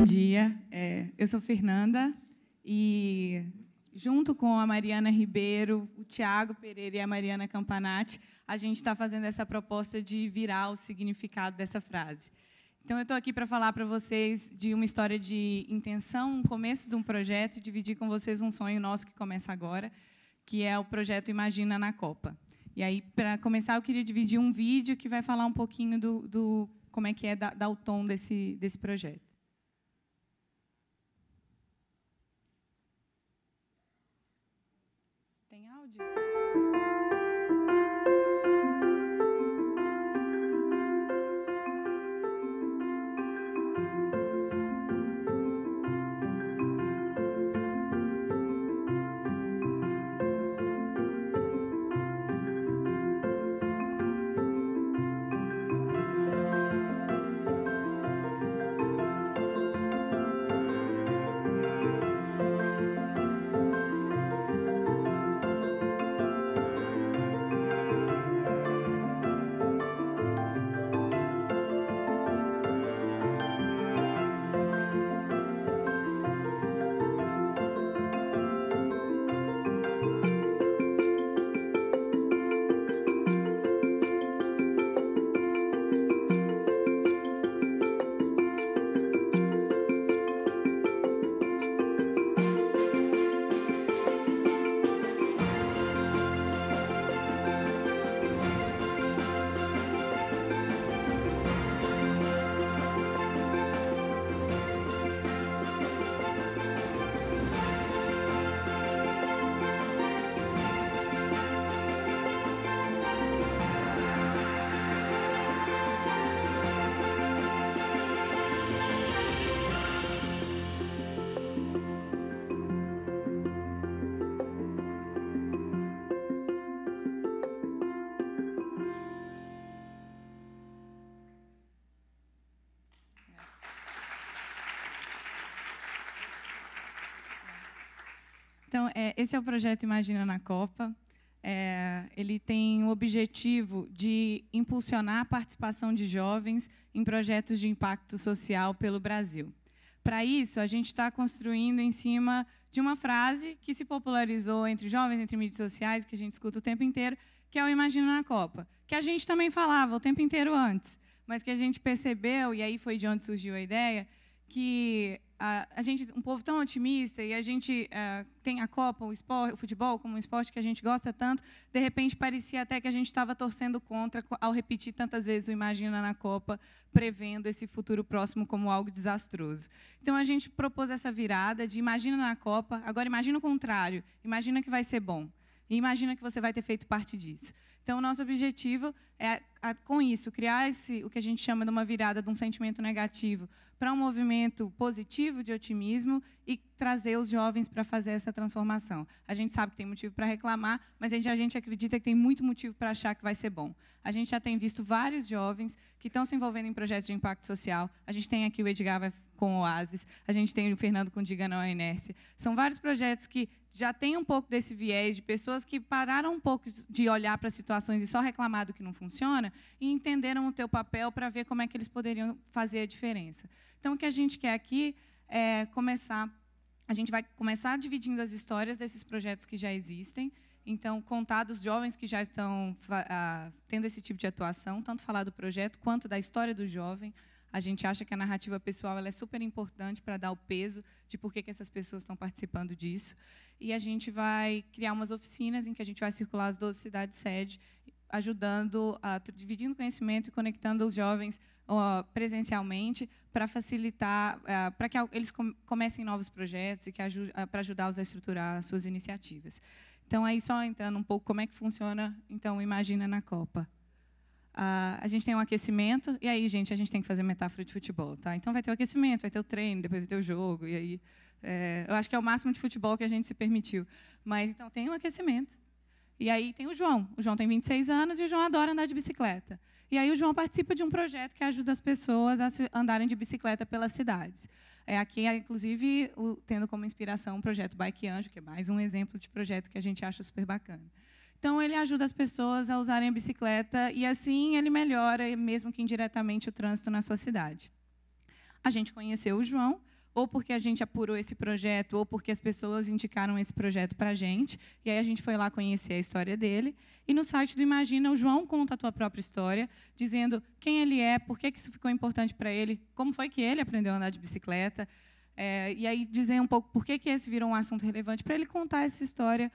Bom dia, eu sou Fernanda e, junto com a Mariana Ribeiro, o Tiago Pereira e a Mariana Campanati, a gente está fazendo essa proposta de virar o significado dessa frase. Então, eu estou aqui para falar para vocês de uma história de intenção, um começo de um projeto, e dividir com vocês um sonho nosso que começa agora, que é o projeto Imagina na Copa. E aí, para começar, eu queria dividir um vídeo que vai falar um pouquinho do como é que é dar o tom desse projeto. Tem áudio? Então, esse é o projeto Imagina na Copa. Ele tem o objetivo de impulsionar a participação de jovens em projetos de impacto social pelo Brasil. Para isso, a gente está construindo em cima de uma frase que se popularizou entre jovens, entre mídias sociais, que a gente escuta o tempo inteiro, que é o Imagina na Copa, que a gente também falava o tempo inteiro antes, mas que a gente percebeu, e aí foi de onde surgiu a ideia, que a gente, um povo tão otimista, e a gente tem a Copa, o futebol como um esporte que a gente gosta tanto, de repente parecia até que a gente estava torcendo contra ao repetir tantas vezes o Imagina na Copa, prevendo esse futuro próximo como algo desastroso. Então, a gente propôs essa virada de Imagina na Copa, agora imagina o contrário, imagina que vai ser bom, e imagina que você vai ter feito parte disso. Então, o nosso objetivo é, com isso, criar o que a gente chama de uma virada de um sentimento negativo para um movimento positivo de otimismo e trazer os jovens para fazer essa transformação. A gente sabe que tem motivo para reclamar, mas a gente acredita que tem muito motivo para achar que vai ser bom. A gente já tem visto vários jovens que estão se envolvendo em projetos de impacto social. A gente tem aqui o Edgar com o Oasis, a gente tem o Fernando com Diga Não à Inércia. São vários projetos que já tem um pouco desse viés de pessoas que pararam um pouco de olhar para situações e só reclamar do que não funciona e entenderam o teu papel para ver como é que eles poderiam fazer a diferença. Então, o que a gente quer aqui é a gente vai começar dividindo as histórias desses projetos que já existem, então, contar dos jovens que já estão tendo esse tipo de atuação, tanto falar do projeto quanto da história do jovem. A gente acha que a narrativa pessoal ela é super importante para dar o peso de por que essas pessoas estão participando disso. E a gente vai criar umas oficinas em que a gente vai circular as 12 cidades-sede, ajudando, dividindo conhecimento e conectando os jovens presencialmente para facilitar, para que eles comecem novos projetos e para ajudá-los a estruturar as suas iniciativas. Então, aí só entrando um pouco como é que funciona, então, Imagina na Copa. A gente tem um aquecimento, e aí, gente, a gente tem que fazer metáfora de futebol, tá? Então, vai ter o aquecimento, vai ter o treino, depois vai ter o jogo, e aí... eu acho que é o máximo de futebol que a gente se permitiu. Mas, então, tem um aquecimento. E aí tem o João. O João tem 26 anos e o João adora andar de bicicleta. E aí o João participa de um projeto que ajuda as pessoas a andarem de bicicleta pelas cidades. Aqui, inclusive, tendo como inspiração o projeto Bike Anjo, que é mais um exemplo de projeto que a gente acha super bacana. Então, ele ajuda as pessoas a usarem a bicicleta e, assim, ele melhora, mesmo que indiretamente, o trânsito na sua cidade. A gente conheceu o João ou porque a gente apurou esse projeto, ou porque as pessoas indicaram esse projeto para a gente, e aí a gente foi lá conhecer a história dele. E no site do Imagina, o João conta a tua própria história, dizendo quem ele é, por que isso ficou importante para ele, como foi que ele aprendeu a andar de bicicleta, e aí dizer um pouco por que esse virou um assunto relevante, para ele contar essa história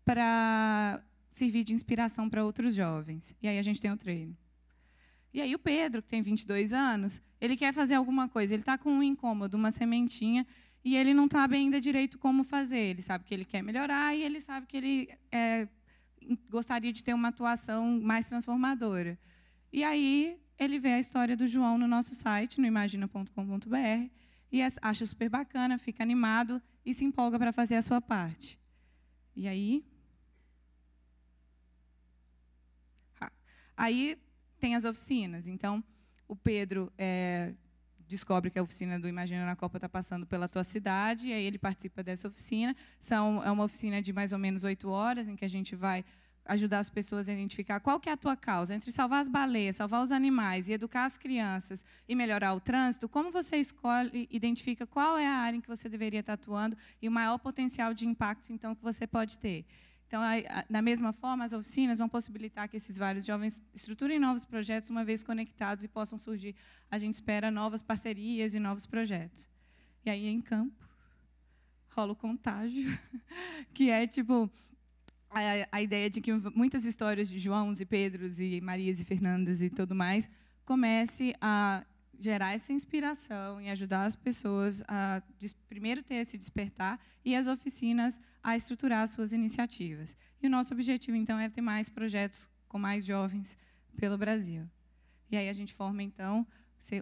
para servir de inspiração para outros jovens. E aí a gente tem o treino. E aí o Pedro, que tem 22 anos, ele quer fazer alguma coisa, ele está com um incômodo, uma sementinha, e ele não sabe ainda direito como fazer. Ele sabe que ele quer melhorar e ele sabe que ele gostaria de ter uma atuação mais transformadora. E aí ele vê a história do João no nosso site, no imagina.com.br, e acha super bacana, fica animado e se empolga para fazer a sua parte. E aí... Aí tem as oficinas. Então, o Pedro descobre que a oficina do Imagina na Copa está passando pela tua cidade, e aí ele participa dessa oficina. É uma oficina de mais ou menos 8 horas, em que a gente vai ajudar as pessoas a identificar qual que é a tua causa. Entre salvar as baleias, salvar os animais e educar as crianças e melhorar o trânsito, como você escolhe, identifica qual é a área em que você deveria estar atuando e o maior potencial de impacto então, que você pode ter. Então, da mesma forma, as oficinas vão possibilitar que esses vários jovens estruturem novos projetos, uma vez conectados, e possam surgir, a gente espera, novas parcerias e novos projetos. E aí, em campo, rola o contágio, que é, tipo, a ideia de que muitas histórias de Joãos e Pedros e Marias e Fernandas e tudo mais comece a gerar essa inspiração e ajudar as pessoas a, primeiro, ter esse despertar e as oficinas a estruturar suas iniciativas. E o nosso objetivo, então, é ter mais projetos com mais jovens pelo Brasil. E aí a gente forma, então,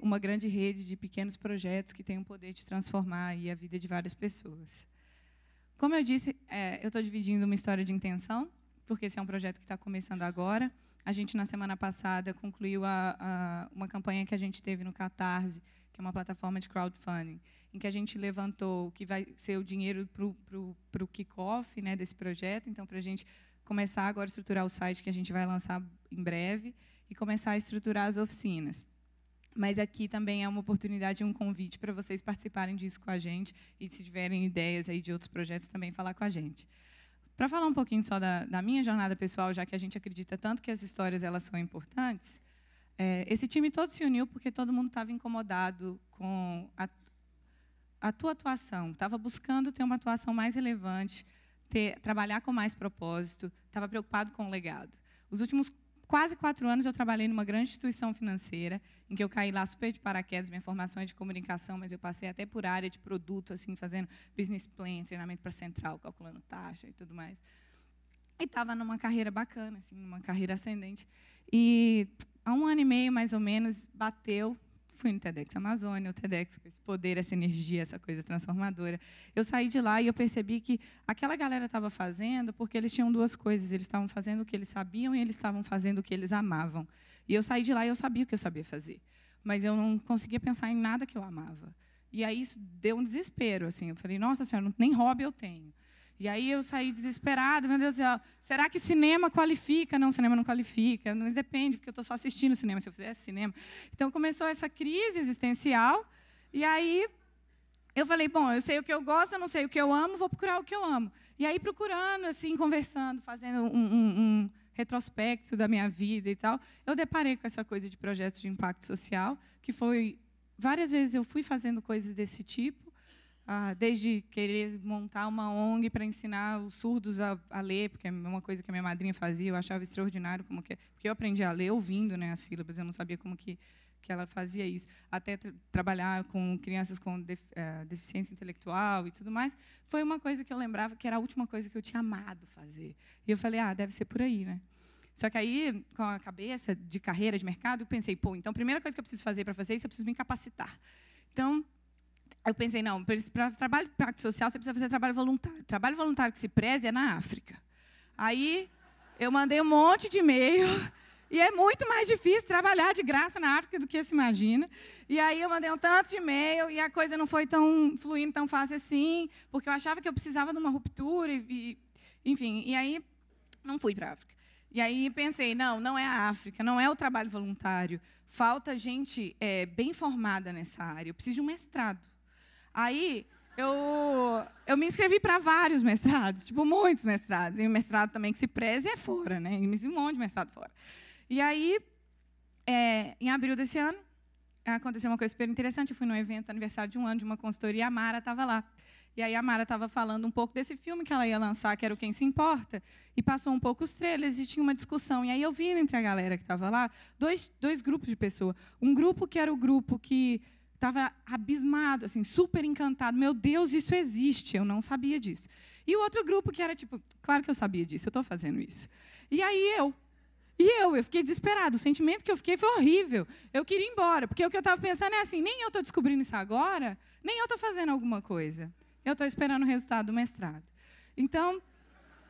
uma grande rede de pequenos projetos que têm o poder de transformar aí a vida de várias pessoas. Como eu disse, eu estou dividindo uma história de intenção, porque esse é um projeto que está começando agora. A gente, na semana passada, concluiu uma campanha que a gente teve no Catarse, que é uma plataforma de crowdfunding, em que a gente levantou o que vai ser o dinheiro para o kick-off, né, desse projeto. Então, para a gente começar agora a estruturar o site que a gente vai lançar em breve e começar a estruturar as oficinas. Mas aqui também é uma oportunidade, um convite para vocês participarem disso com a gente e, se tiverem ideias aí de outros projetos, também falar com a gente. Para falar um pouquinho só da minha jornada pessoal, já que a gente acredita tanto que as histórias elas são importantes, esse time todo se uniu porque todo mundo estava incomodado com a tua atuação, estava buscando ter uma atuação mais relevante, trabalhar com mais propósito, estava preocupado com o legado. Os últimos quase 4 anos eu trabalhei numa grande instituição financeira, em que eu caí lá super de paraquedas, minha formação é de comunicação, mas eu passei até por área de produto, assim, fazendo business plan, treinamento para central, calculando taxa e tudo mais. E estava numa carreira bacana, assim, numa carreira ascendente. E há 1 ano e meio, mais ou menos, bateu, fui no TEDx Amazônia, o TEDx com esse poder, essa energia, essa coisa transformadora. Eu saí de lá e eu percebi que aquela galera estava fazendo porque eles tinham 2 coisas. Eles estavam fazendo o que eles sabiam e eles estavam fazendo o que eles amavam. E eu saí de lá e eu sabia o que eu sabia fazer. Mas eu não conseguia pensar em nada que eu amava. E aí isso deu um desespero. Assim. Eu falei, nossa senhora, nem hobby eu tenho. E aí eu saí desesperada, meu Deus do céu, será que cinema qualifica? Não, cinema não qualifica, mas depende, porque eu estou só assistindo cinema, se eu fizesse cinema. Então, começou essa crise existencial, e aí eu falei, bom, eu sei o que eu gosto, eu não sei o que eu amo, vou procurar o que eu amo. E aí, procurando, assim, conversando, fazendo um retrospecto da minha vida e tal, eu deparei com essa coisa de projetos de impacto social, que foi, várias vezes eu fui fazendo coisas desse tipo, desde querer montar uma ONG para ensinar os surdos a ler, porque é uma coisa que a minha madrinha fazia, eu achava extraordinário, porque eu aprendi a ler ouvindo, né, as sílabas, eu não sabia como que ela fazia isso, até trabalhar com crianças com deficiência intelectual e tudo mais, foi uma coisa que eu lembrava que era a última coisa que eu tinha amado fazer. E eu falei, deve ser por aí, né? Só que aí, com a cabeça de carreira, de mercado, eu pensei, então, a primeira coisa que eu preciso fazer para fazer isso, eu preciso me capacitar. Então, eu pensei, não, para trabalho de impacto social, você precisa fazer trabalho voluntário. Trabalho voluntário que se preze é na África. Aí, eu mandei um monte de e-mail, e é muito mais difícil trabalhar de graça na África do que se imagina. E aí, eu mandei um tanto de e-mail, e a coisa não foi fluindo tão fácil assim, porque eu achava que eu precisava de uma ruptura, enfim. E aí, não fui para a África. E aí, pensei, não é a África, não é o trabalho voluntário. Falta gente bem formada nessa área, eu preciso de um mestrado. Aí, eu me inscrevi para vários mestrados, tipo, muitos mestrados. E o mestrado também que se preze é fora, né? E um monte de mestrado fora. E aí, em abril desse ano, aconteceu uma coisa super interessante. Eu fui num evento, aniversário de 1 ano, de uma consultoria, e a Mara estava lá. E aí a Mara estava falando um pouco desse filme que ela ia lançar, que era o Quem Se Importa, e passou um pouco os trailers e tinha uma discussão. E aí eu vi entre a galera que estava lá dois grupos de pessoas. Um grupo que era o grupo que estava abismado, assim, super encantado. Meu Deus, isso existe, eu não sabia disso. E o outro grupo que era tipo, claro que eu sabia disso, eu estou fazendo isso. E aí eu fiquei desesperada. O sentimento que eu fiquei foi horrível. Eu queria ir embora, porque o que eu estava pensando é assim, nem eu estou descobrindo isso agora, nem eu estou fazendo alguma coisa. Eu estou esperando o resultado do mestrado. Então,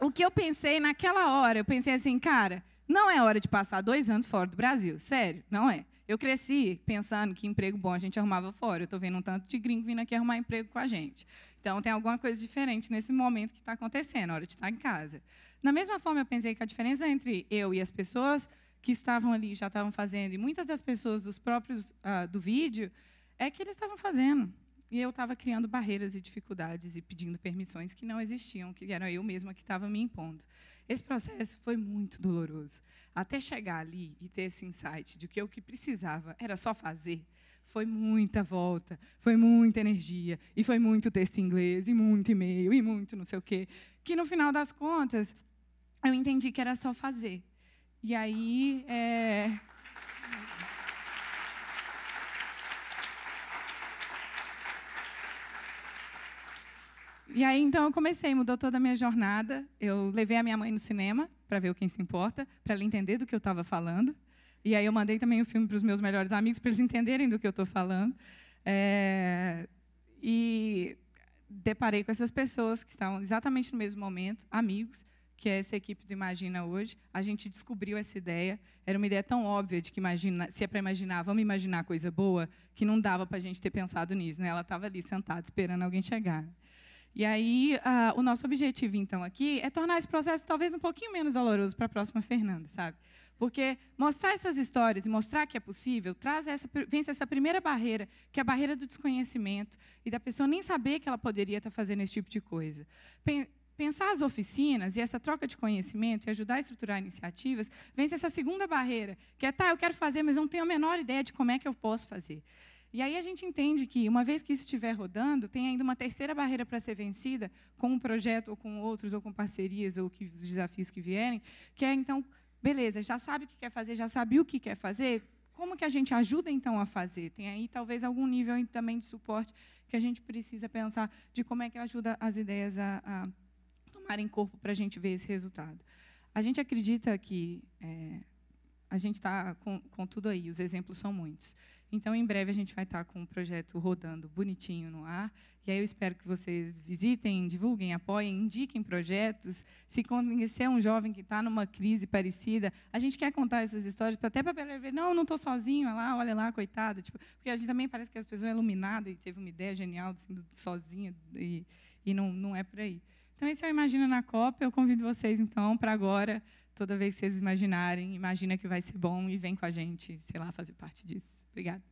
o que eu pensei naquela hora, eu pensei assim, cara, não é hora de passar 2 anos fora do Brasil. Sério, não é. Eu cresci pensando que emprego bom a gente arrumava fora. Eu estou vendo um tanto de gringo vindo aqui arrumar emprego com a gente. Então, tem alguma coisa diferente nesse momento que está acontecendo, a hora de estar em casa. Da mesma forma, eu pensei que a diferença entre eu e as pessoas que estavam ali, já estavam fazendo, e muitas das pessoas dos próprios do vídeo, é que eles estavam fazendo. E eu estava criando barreiras e dificuldades e pedindo permissões que não existiam, que era eu mesma que estava me impondo. Esse processo foi muito doloroso. Até chegar ali e ter esse insight de que o que precisava era só fazer, foi muita volta, foi muita energia, e foi muito texto em inglês, e muito e-mail, e muito não sei o quê, que, no final das contas, eu entendi que era só fazer. E aí... E aí, então, eu comecei, mudou toda a minha jornada. Eu levei a minha mãe no cinema para ver o Quem Se Importa, para ela entender do que eu estava falando. E aí eu mandei também o filme para os meus melhores amigos, para eles entenderem do que eu estou falando. E deparei com essas pessoas que estavam exatamente no mesmo momento, amigos, que é essa equipe do Imagina hoje. A gente descobriu essa ideia. Era uma ideia tão óbvia de que se é para imaginar, vamos imaginar coisa boa, que não dava para a gente ter pensado nisso, né? Ela estava ali sentada, esperando alguém chegar. E aí, o nosso objetivo, então, aqui é tornar esse processo talvez um pouquinho menos doloroso para a próxima Fernanda, sabe? Porque mostrar essas histórias e mostrar que é possível, vence essa primeira barreira, que é a barreira do desconhecimento, e da pessoa nem saber que ela poderia estar fazendo esse tipo de coisa. Pensar as oficinas e essa troca de conhecimento e ajudar a estruturar iniciativas, vence essa segunda barreira, que é, eu quero fazer, mas não tenho a menor ideia de como é que eu posso fazer. E aí a gente entende que, uma vez que isso estiver rodando, tem ainda uma terceira barreira para ser vencida, com um projeto, ou com outros, ou com parcerias, ou os desafios que vierem, que é, então, beleza, já sabe o que quer fazer, já sabe o que quer fazer, como que a gente ajuda, então, a fazer? Tem aí, talvez, algum nível também de suporte que a gente precisa pensar de como é que ajuda as ideias a tomarem corpo para a gente ver esse resultado. A gente acredita que a gente está com tudo aí, os exemplos são muitos. Então, em breve, a gente vai estar com um projeto rodando bonitinho no ar. E aí eu espero que vocês visitem, divulguem, apoiem, indiquem projetos. Se conhecer um jovem que está numa crise parecida, a gente quer contar essas histórias até para ele ver, não estou sozinho, olha lá, coitada. Tipo, porque a gente também parece que as pessoas são iluminadas e teve uma ideia genial, assim, sozinha, e não é por aí. Então, esse é o Imagina na Copa. Eu convido vocês, então, para agora, toda vez que vocês imaginarem, imagina que vai ser bom e vem com a gente, sei lá, fazer parte disso. Obrigada.